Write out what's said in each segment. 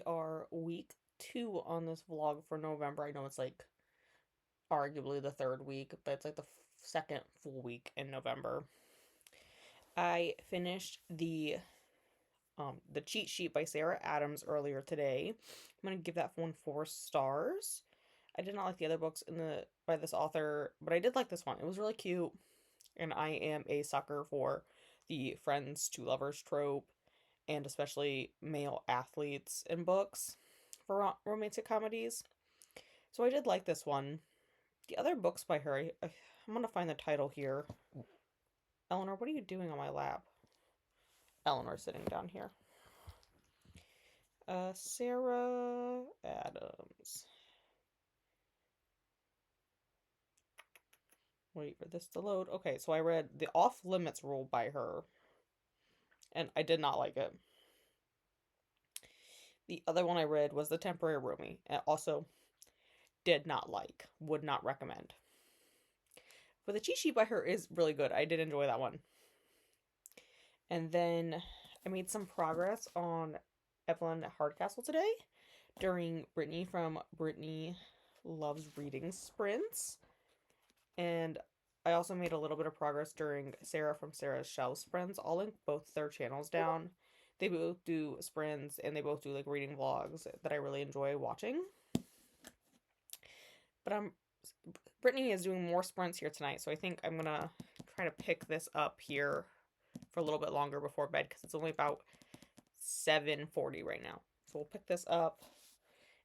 are week 2 on this vlog for November. I know it's like arguably the third week, but it's like the second full week in November. I finished the cheat sheet by Sarah Adams earlier today. I'm gonna give that one 4 stars. I did not like the other books by this author, but I did like this one. It was really cute, and I am a sucker for the friends to lovers trope, and especially male athletes in books for romantic comedies. So I did like this one. The other books by her, I'm gonna find the title here. Eleanor, what are you doing on my lap? Eleanor's sitting down here. Sarah Adams. Wait for this to load. Okay, so I read The Off Limits Rule by her, and I did not like it. The other one I read was The Temporary Roomie, and also did not like. Would not recommend. But the cheat sheet by her is really good. I did enjoy that one. And then I made some progress on Evelyn Hardcastle today during Brittany from Brittany Loves Reading Sprints. And I also made a little bit of progress during Sarah from Sarah's Shelf Sprints. I'll link both their channels down. They both do sprints and they both do like reading vlogs that I really enjoy watching. But Brittany is doing more sprints here tonight, so I think I'm gonna try to pick this up here for a little bit longer before bed because it's only about 7:40 right now. So we'll pick this up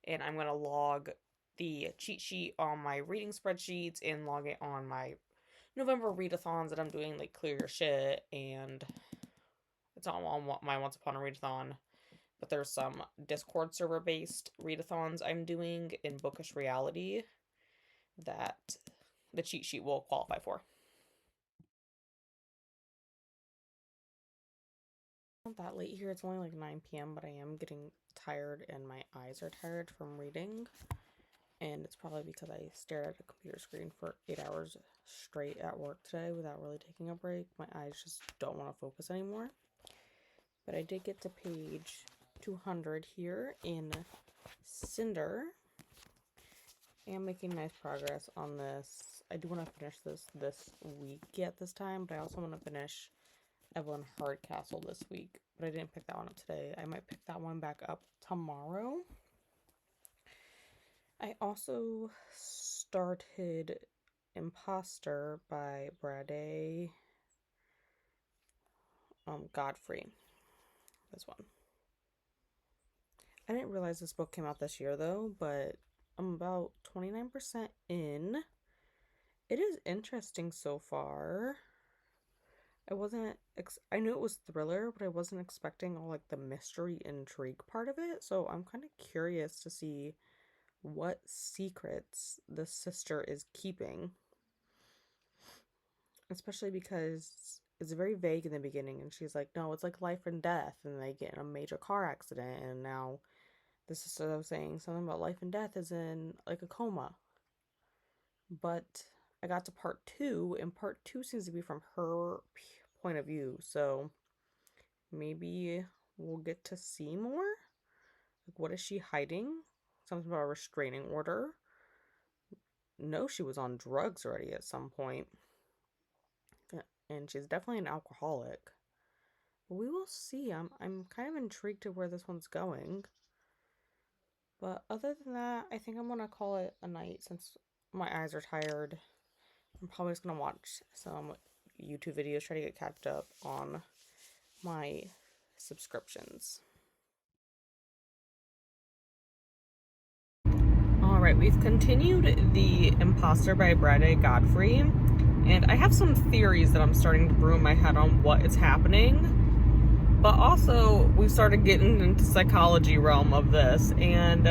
and I'm gonna log the cheat sheet on my reading spreadsheets and log it on my November readathons that I'm doing, like Clear Your Shit, and it's on my Once Upon a Readathon. But there's some Discord server based readathons I'm doing in Bookish Reality that the cheat sheet will qualify for. Not that late here. It's only like 9 p.m., but I am getting tired and my eyes are tired from reading. And it's probably because I stared at a computer screen for 8 hours straight at work today without really taking a break. My eyes just don't want to focus anymore. But I did get to page 200 here in Cinder. I am making nice progress on this. I do want to finish this week at this time, but I also want to finish Evelyn Hardcastle this week. But I didn't pick that one up today. I might pick that one back up tomorrow. I also started Imposter by Brade Godfrey. This one. I didn't realize this book came out this year though, but I'm about 29% in. It is interesting so far. I knew it was thriller, but I wasn't expecting all like the mystery intrigue part of it. So I'm kind of curious to see what secrets the sister is keeping. Especially because it's very vague in the beginning and she's like, no, it's like life and death, and they get in a major car accident and now the sister was saying something about life and death is in like a coma. But I got to part 2 and part 2 seems to be from her point of view, so maybe we'll get to see more. Like, what is she hiding? Something about a restraining order. No, she was on drugs already at some point. And she's definitely an alcoholic. But we will see. I'm kind of intrigued to where this one's going. But other than that, I think I'm going to call it a night since my eyes are tired. I'm probably just going to watch some YouTube videos, try to get catched up on my subscriptions. Alright, we've continued the Imposter by Brade Godfrey, and I have some theories that I'm starting to brew in my head on what is happening, but also we've started getting into psychology realm of this, and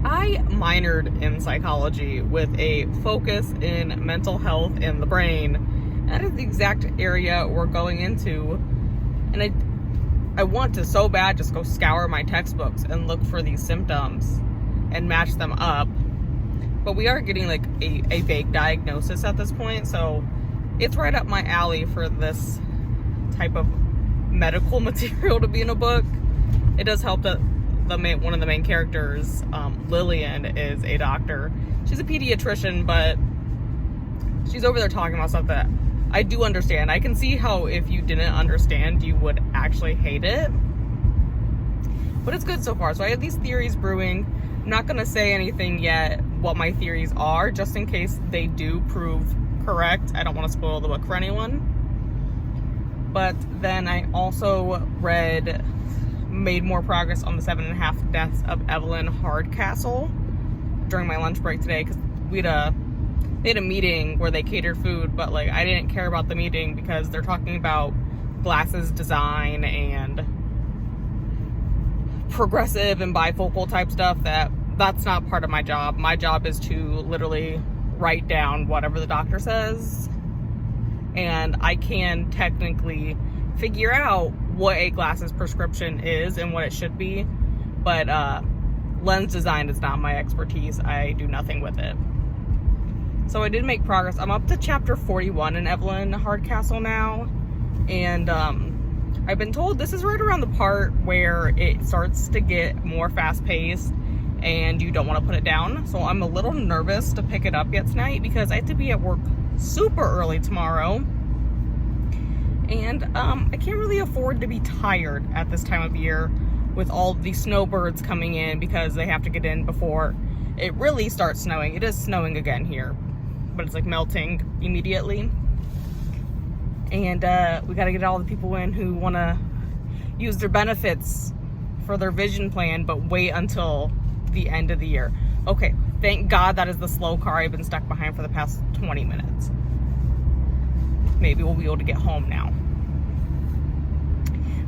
I minored in psychology with a focus in mental health and the brain. That is the exact area we're going into, and I want to so bad just go scour my textbooks and look for these symptoms and match them up, but we are getting like a vague diagnosis at this point, so it's right up my alley for this type of medical material to be in a book. It does help that one of the main characters, Lillian, is a doctor. She's a pediatrician, but she's over there talking about stuff that I do understand. I can see how if you didn't understand, you would actually hate it. But it's good so far. So I have these theories brewing. I'm not going to say anything yet what my theories are, just in case they do prove correct. I don't want to spoil the book for anyone. But then I also made more progress on the 7.5 Deaths of Evelyn Hardcastle during my lunch break today, because they had a meeting where they catered food, but like I didn't care about the meeting because they're talking about glasses design and progressive and bifocal type stuff. That's not part of my job. My job is to literally write down whatever the doctor says, and I can technically figure out what a glasses prescription is and what it should be, but lens design is not my expertise. I do nothing with it. So I did make progress. I'm up to chapter 41 in Evelyn Hardcastle now, and I've been told this is right around the part where it starts to get more fast-paced and you don't want to put it down. So I'm a little nervous to pick it up yet tonight because I have to be at work super early tomorrow, and I can't really afford to be tired at this time of year with all the snowbirds coming in, because they have to get in before it really starts snowing. It is snowing again here, but it's like melting immediately. And we got to get all the people in who want to use their benefits for their vision plan, but wait until the end of the year. Okay, thank God that is the slow car I've been stuck behind for the past 20 minutes. Maybe we'll be able to get home now.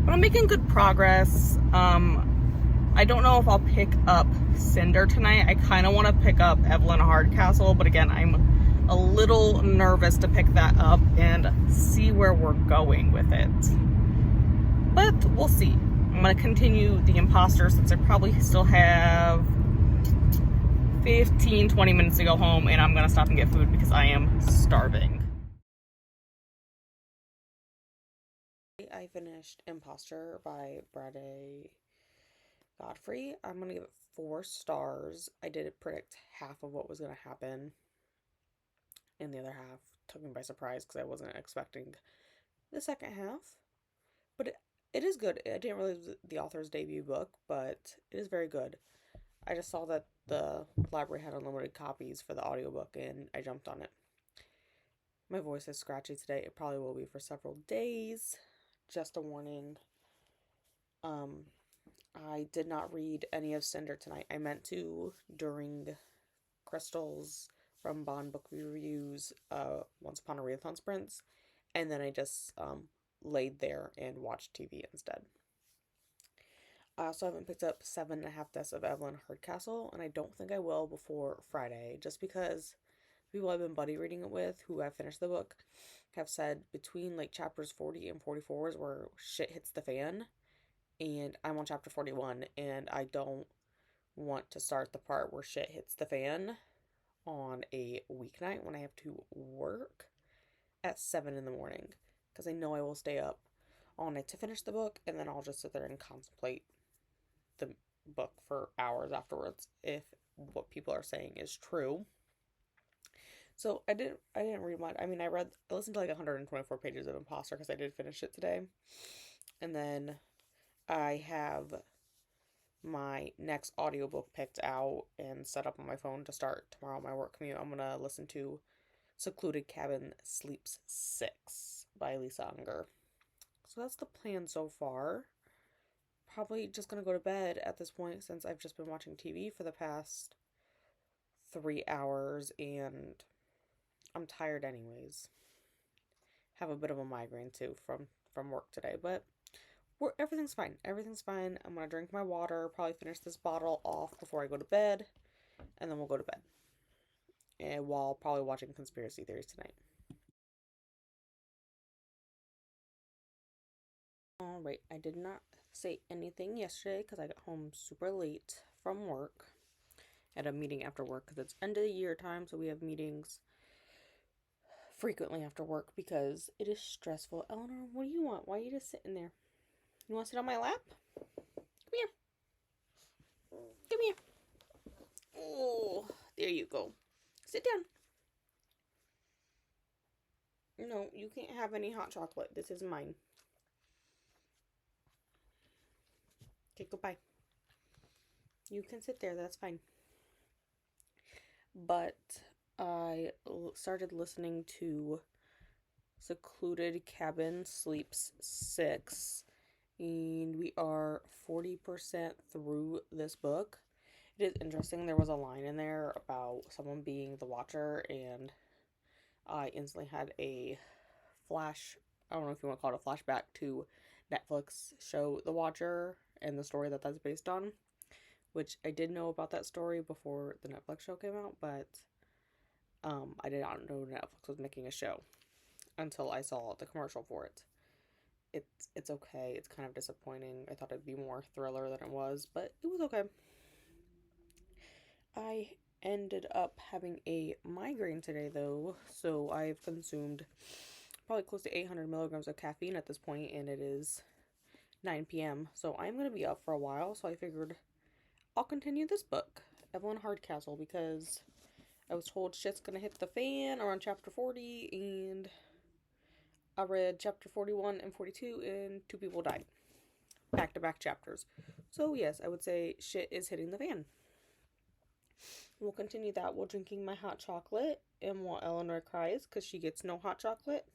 But I'm making good progress. I don't know if I'll pick up Cinder tonight. I kind of want to pick up Evelyn Hardcastle, but again, I'm a little nervous to pick that up and see where we're going with it. But we'll see. I'm going to continue The Imposter since I probably still have 15-20 minutes to go home, and I'm going to stop and get food because I am starving. I finished Imposter by Brad A. Godfrey. I'm going to give it 4 stars. I did predict half of what was going to happen, and the other half took me by surprise because I wasn't expecting the second half. But it is good. I didn't realize the author's debut book, but it is very good. I just saw that the library had unlimited copies for the audiobook, and I jumped on it. My voice is scratchy today. It probably will be for several days. Just a warning. I did not read any of Cinder tonight. I meant to during Crystal's from Bond Book Reviews Once Upon a Renaissance Prince, and then I just laid there and watched TV instead. I also haven't picked up 7.5 Deaths of Evelyn Hardcastle, and I don't think I will before Friday, just because people I've been buddy reading it with, who have finished the book, have said between like chapters 40 and 44 is where shit hits the fan, and I'm on chapter 41, and I don't want to start the part where shit hits the fan on a weeknight when I have to work at 7 in the morning, because I know I will stay up all night to finish the book, and then I'll just sit there and contemplate the book for hours afterwards if what people are saying is true. So I didn't read much. I mean, I listened to like 124 pages of Imposter because I did finish it today. And then I have my next audiobook picked out and set up on my phone to start tomorrow my work commute. I'm going to listen to Secluded Cabin Sleeps 6 by Lisa Unger. So that's the plan so far. Probably just going to go to bed at this point since I've just been watching TV for the past 3 hours and I'm tired anyways. Have a bit of a migraine too from work today, but everything's fine. Everything's fine. I'm going to drink my water, probably finish this bottle off before I go to bed, and then we'll go to bed. And while probably watching conspiracy theories tonight. Alright, I did not say anything yesterday because I got home super late from work. I had a meeting after work because it's end of the year time, so we have meetings frequently after work because it is stressful. Eleanor, what do you want? Why are you just sitting there? You want to sit on my lap? Come here. Come here. Oh, there you go. Sit down. No, you can't have any hot chocolate. This is mine. Okay, goodbye. You can sit there. That's fine. But I started listening to Secluded Cabin Sleeps 6, and we are 40% through this book. It is interesting. There was a line in there about someone being the Watcher, and I instantly had a flash. I don't know if you want to call it a flashback to Netflix show The Watcher and the story that that's based on, which I did know about that story before the Netflix show came out, but I did not know Netflix was making a show until I saw the commercial for it. It's okay. It's kind of disappointing. I thought it'd be more thriller than it was, but it was okay. I ended up having a migraine today though, so I've consumed probably close to 800 milligrams of caffeine at this point, and it is 9 p.m. So I'm going to be up for a while, so I figured I'll continue this book, Evelyn Hardcastle, because I was told shit's going to hit the fan around chapter 40, and I read chapter 41 and 42, and 2 people died. Back-to-back chapters. So yes, I would say shit is hitting the fan. We'll continue that while drinking my hot chocolate, and while Eleanor cries because she gets no hot chocolate.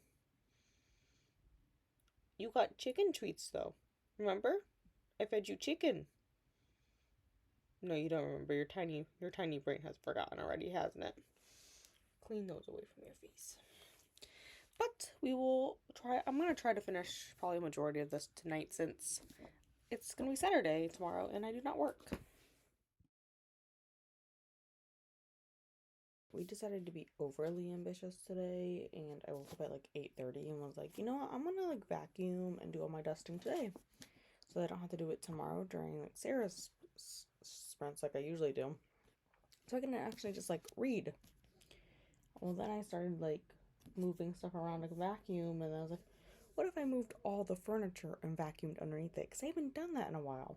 You got chicken treats though. Remember? I fed you chicken. No, you don't remember. Your tiny brain has forgotten already, hasn't it? Clean those away from your face. But we will try. I'm gonna try to finish probably a majority of this tonight since it's gonna be Saturday tomorrow and I do not work. We decided to be overly ambitious today, and I woke up at like 8:30 and was like, you know what? I'm gonna like vacuum and do all my dusting today, so I don't have to do it tomorrow during like Sarah's sprints like I usually do. So I can actually just like read. Well, then I started like moving stuff around like a vacuum, and I was like, what if I moved all the furniture and vacuumed underneath it? Because I haven't done that in a while.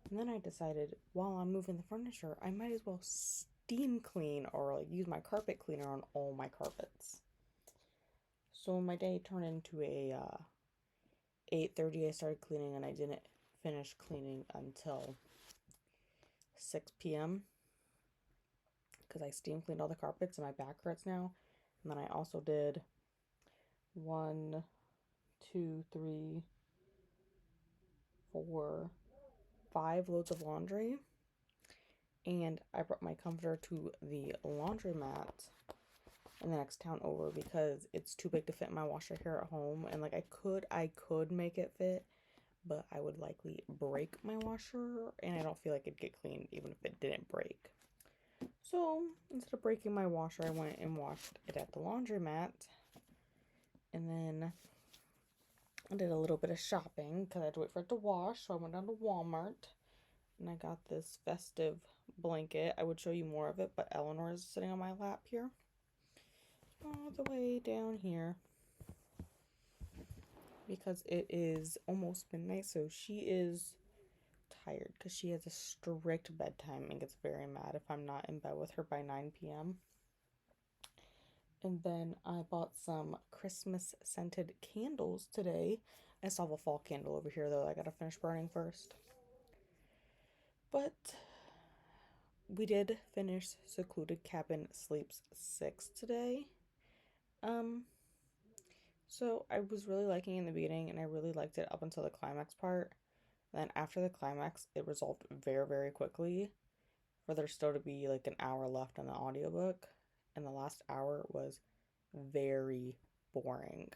And then I decided while I'm moving the furniture, I might as well steam clean or like use my carpet cleaner on all my carpets. So my day turned into a 8:30 I started cleaning, and I didn't finish cleaning until 6 p.m. because I steam cleaned all the carpets and my back hurts now. And then I also did 1, 2, 3, 4, 5 loads of laundry. And I brought my comforter to the laundromat in the next town over because it's too big to fit in my washer here at home. And like I could make it fit, but I would likely break my washer, and I don't feel like it'd get cleaned even if it didn't break. So instead of breaking my washer, I went and washed it at the laundromat. And then I did a little bit of shopping because I had to wait for it to wash. So I went down to Walmart and I got this festive blanket. I would show you more of it, but Eleanor is sitting on my lap here. All the way down here. Because it is almost midnight, so she is tired because she has a strict bedtime and gets very mad if I'm not in bed with her by 9 p.m. And then I bought some Christmas scented candles today. I still have a fall candle over here though I gotta finish burning first. But we did finish Secluded Cabin Sleeps 6 today. So I was really liking it in the beginning, and I really liked it up until the climax part. Then after the climax, it resolved very, very quickly for there still to be like an hour left on the audiobook. And the last hour was very boring.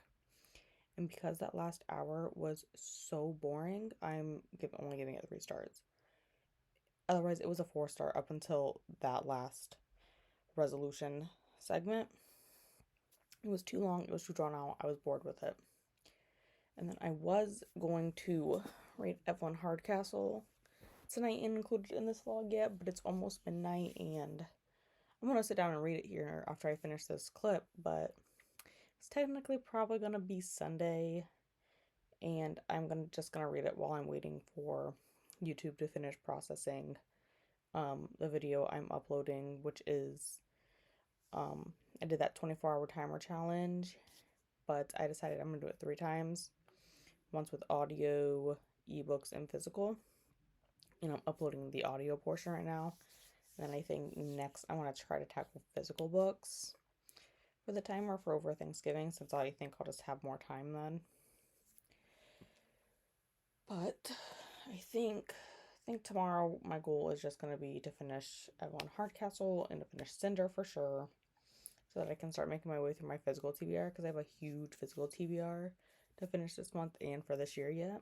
And because that last hour was so boring, I'm only giving it 3 stars. Otherwise, it was a 4-star up until that last resolution segment. It was too long, it was too drawn out, I was bored with it. And then I was going to read Evelyn Hardcastle tonight and included in this vlog yet, but it's almost midnight and I'm going to sit down and read it here after I finish this clip, but it's technically probably going to be Sunday, and I'm just going to read it while I'm waiting for YouTube to finish processing the video I'm uploading, which is I did that 24-hour timer challenge, but I decided I'm gonna do it 3 times, once with audio, ebooks, and physical. And I'm uploading the audio portion right now. And then I think next I want to try to tackle physical books for the timer for over Thanksgiving, since I think I'll just have more time then. But I think tomorrow my goal is just going to be to finish Evelyn Hardcastle and to finish Cinder for sure, so that I can start making my way through my physical TBR, because I have a huge physical TBR to finish this month and for this year yet.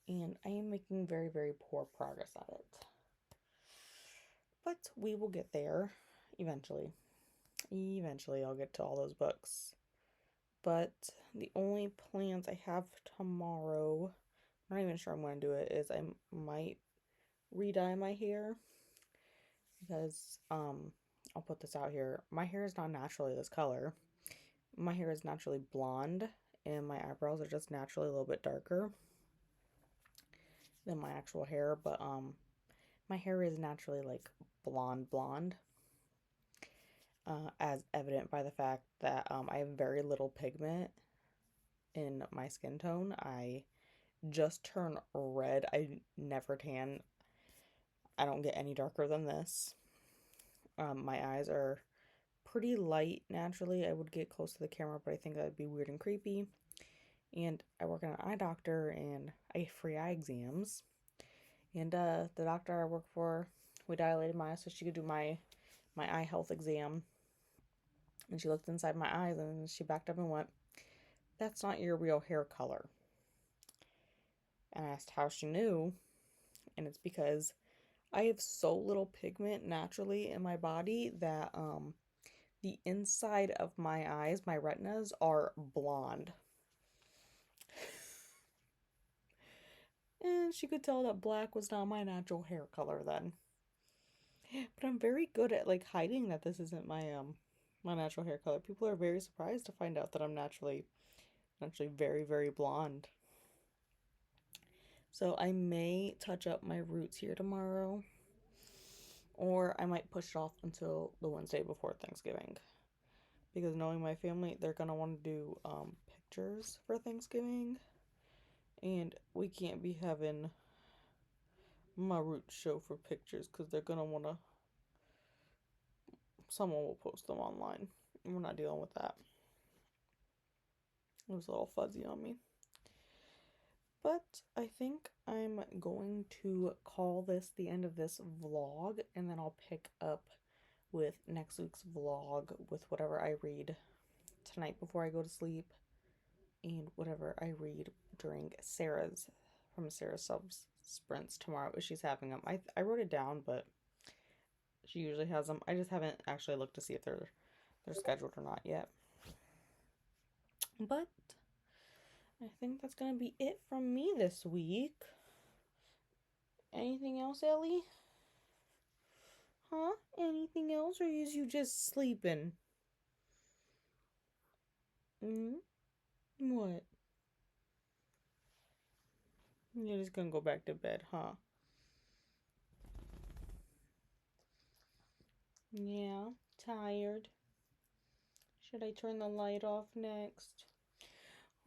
And I am making very, very poor progress at it. But we will get there eventually. Eventually I'll get to all those books. But the only plans I have tomorrow, I'm not even sure I'm going to do it, is I might re-dye my hair. Because, I'll put this out here. My hair is not naturally this color. My hair is naturally blonde, and my eyebrows are just naturally a little bit darker than my actual hair. But, my hair is naturally, like, blonde. As evident by the fact that I have very little pigment in my skin tone. I just turn red. I never tan. I don't get any darker than this. My eyes are pretty light naturally. I would get close to the camera, but I think that would be weird and creepy. And I work in an eye doctor, and I get free eye exams. And the doctor I work for, we dilated my eyes so she could do my eye health exam. And she looked inside my eyes, and she backed up and went, "That's not your real hair color." And I asked how she knew, and it's because I have so little pigment naturally in my body that the inside of my eyes, my retinas, are blonde. And she could tell that black was not my natural hair color then. But I'm very good at like hiding that this isn't my my natural hair color. People are very surprised to find out that I'm naturally very, very blonde. So I may touch up my roots here tomorrow, or I might push it off until the Wednesday before Thanksgiving. Because knowing my family, they're gonna want to do pictures for Thanksgiving, and we can't be having my roots show for pictures because they're gonna want to. Someone will post them online, and we're not dealing with that. It was a little fuzzy on me. But I think I'm going to call this the end of this vlog, and then I'll pick up with next week's vlog with whatever I read tonight before I go to sleep, and whatever I read during Sarah's Subs sprints tomorrow if she's having them. I wrote it down, but she usually has them. I just haven't actually looked to see if they're scheduled or not yet. But I think that's gonna be it from me this week. Anything else, Ellie? Huh? Anything else, or is you just sleeping? What? You're just gonna go back to bed, huh? Yeah, tired. Should I turn the light off next?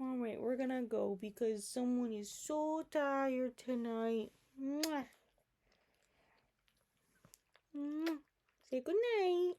Alright, we're gonna go because someone is so tired tonight. Mwah. Mwah. Say goodnight.